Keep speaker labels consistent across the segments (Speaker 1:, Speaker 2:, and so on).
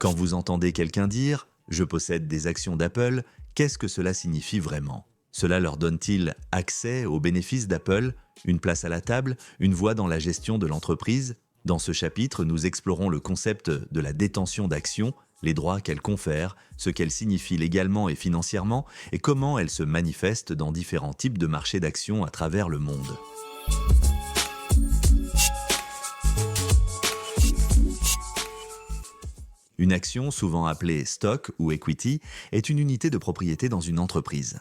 Speaker 1: Quand vous entendez quelqu'un dire « Je possède des actions d'Apple », qu'est-ce que cela signifie vraiment? Cela leur donne-t-il accès aux bénéfices d'Apple, une place à la table, une voix dans la gestion de l'entreprise? Dans ce chapitre, nous explorons le concept de la détention d'actions, les droits qu'elle confère, ce qu'elle signifie légalement et financièrement, et comment elle se manifeste dans différents types de marchés d'actions à travers le monde. Une action, souvent appelée stock ou equity, est une unité de propriété dans une entreprise.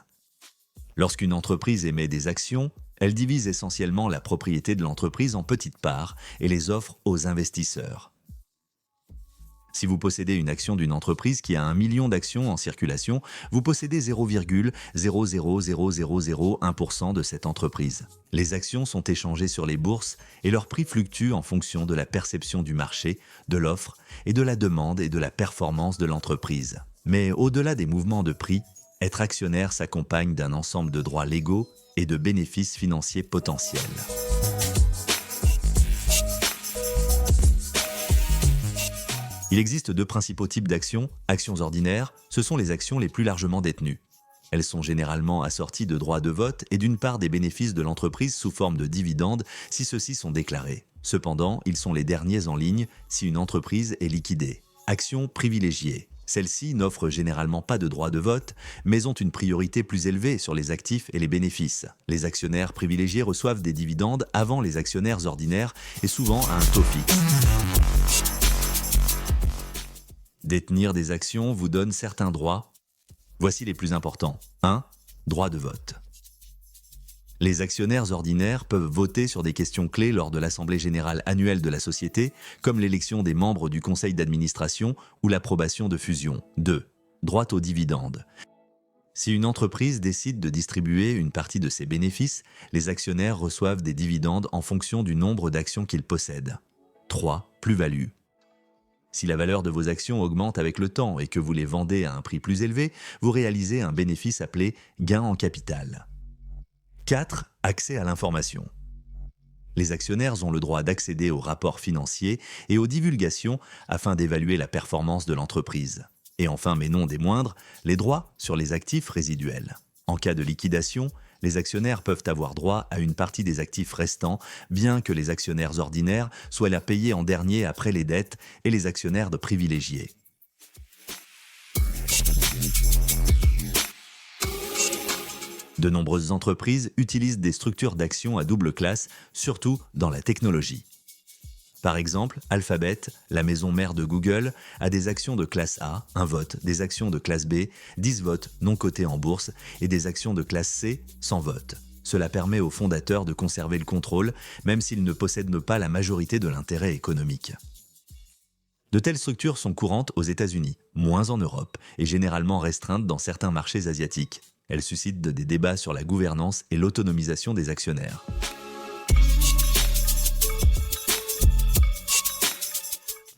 Speaker 1: Lorsqu'une entreprise émet des actions, elle divise essentiellement la propriété de l'entreprise en petites parts et les offre aux investisseurs. Si vous possédez une action d'une entreprise qui a 1 million d'actions en circulation, vous possédez 0,0000001% de cette entreprise. Les actions sont échangées sur les bourses et leur prix fluctue en fonction de la perception du marché, de l'offre et de la demande et de la performance de l'entreprise. Mais au-delà des mouvements de prix, être actionnaire s'accompagne d'un ensemble de droits légaux et de bénéfices financiers potentiels. Il existe 2 principaux types d'actions. Actions ordinaires, ce sont les actions les plus largement détenues. Elles sont généralement assorties de droits de vote et d'une part des bénéfices de l'entreprise sous forme de dividendes si ceux-ci sont déclarés. Cependant, ils sont les derniers en ligne si une entreprise est liquidée. Actions privilégiées. Celles-ci n'offrent généralement pas de droit de vote, mais ont une priorité plus élevée sur les actifs et les bénéfices. Les actionnaires privilégiés reçoivent des dividendes avant les actionnaires ordinaires et souvent à un taux fixe. Détenir des actions vous donne certains droits. Voici les plus importants. 1. Droit de vote. Les actionnaires ordinaires peuvent voter sur des questions clés lors de l'Assemblée générale annuelle de la société, comme l'élection des membres du conseil d'administration ou l'approbation de fusions. 2. Droit aux dividendes. Si une entreprise décide de distribuer une partie de ses bénéfices, les actionnaires reçoivent des dividendes en fonction du nombre d'actions qu'ils possèdent. 3. Plus-value. Si la valeur de vos actions augmente avec le temps et que vous les vendez à un prix plus élevé, vous réalisez un bénéfice appelé gain en capital. 4. Accès à l'information. Les actionnaires ont le droit d'accéder aux rapports financiers et aux divulgations afin d'évaluer la performance de l'entreprise. Et enfin, mais non des moindres, les droits sur les actifs résiduels. En cas de liquidation, les actionnaires peuvent avoir droit à une partie des actifs restants, bien que les actionnaires ordinaires soient la payés en dernier après les dettes et les actionnaires de privilégiés. De nombreuses entreprises utilisent des structures d'actions à double classe, surtout dans la technologie. Par exemple, Alphabet, la maison mère de Google, a des actions de classe A, 1 vote, des actions de classe B, 10 votes non cotés en bourse et des actions de classe C, 100 votes. Cela permet aux fondateurs de conserver le contrôle, même s'ils ne possèdent pas la majorité de l'intérêt économique. De telles structures sont courantes aux États-Unis, moins en Europe, et généralement restreintes dans certains marchés asiatiques. Elles suscitent des débats sur la gouvernance et l'autonomisation des actionnaires.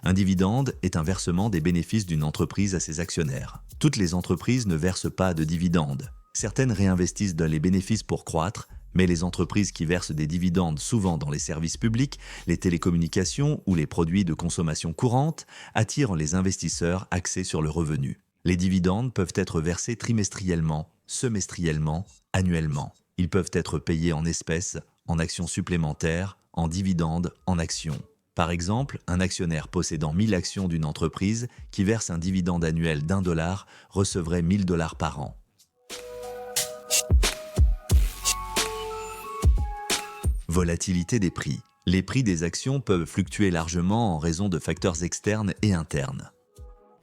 Speaker 1: Un dividende est un versement des bénéfices d'une entreprise à ses actionnaires. Toutes les entreprises ne versent pas de dividendes. Certaines réinvestissent dans les bénéfices pour croître, mais les entreprises qui versent des dividendes souvent dans les services publics, les télécommunications ou les produits de consommation courante attirent les investisseurs axés sur le revenu. Les dividendes peuvent être versés trimestriellement, semestriellement, annuellement. Ils peuvent être payés en espèces, en actions supplémentaires, en dividendes, en actions. Par exemple, un actionnaire possédant 1000 actions d'une entreprise qui verse un dividende annuel d'$1 recevrait $1000 par an. Volatilité des prix. Les prix des actions peuvent fluctuer largement en raison de facteurs externes et internes.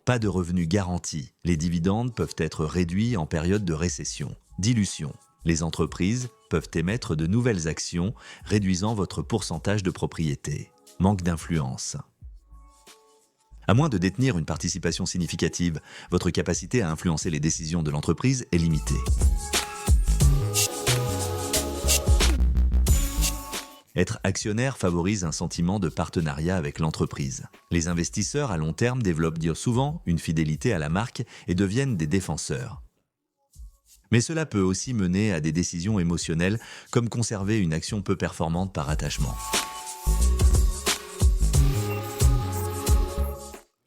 Speaker 1: Pas de revenus garantis. Les dividendes peuvent être réduits en période de récession. Dilution. Les entreprises peuvent émettre de nouvelles actions, réduisant votre pourcentage de propriété. Manque d'influence. À moins de détenir une participation significative, votre capacité à influencer les décisions de l'entreprise est limitée. Être actionnaire favorise un sentiment de partenariat avec l'entreprise. Les investisseurs à long terme développent souvent une fidélité à la marque et deviennent des défenseurs. Mais cela peut aussi mener à des décisions émotionnelles, comme conserver une action peu performante par attachement.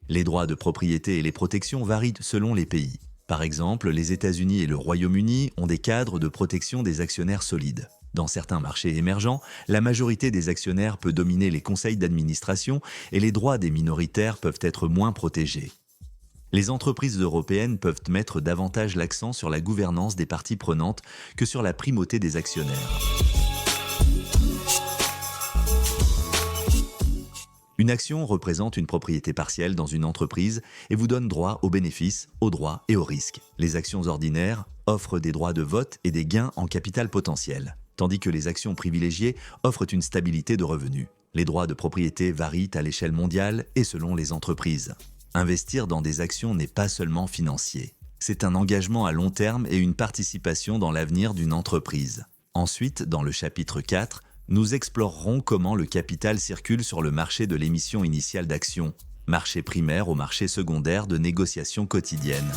Speaker 1: Les droits de propriété et les protections varient selon les pays. Par exemple, les États-Unis et le Royaume-Uni ont des cadres de protection des actionnaires solides. Dans certains marchés émergents, la majorité des actionnaires peut dominer les conseils d'administration et les droits des minoritaires peuvent être moins protégés. Les entreprises européennes peuvent mettre davantage l'accent sur la gouvernance des parties prenantes que sur la primauté des actionnaires. Une action représente une propriété partielle dans une entreprise et vous donne droit aux bénéfices, aux droits et aux risques. Les actions ordinaires offrent des droits de vote et des gains en capital potentiel, tandis que les actions privilégiées offrent une stabilité de revenus. Les droits de propriété varient à l'échelle mondiale et selon les entreprises. Investir dans des actions n'est pas seulement financier. C'est un engagement à long terme et une participation dans l'avenir d'une entreprise. Ensuite, dans le chapitre 4, nous explorerons comment le capital circule sur le marché de l'émission initiale d'actions, marché primaire au marché secondaire de négociation quotidienne.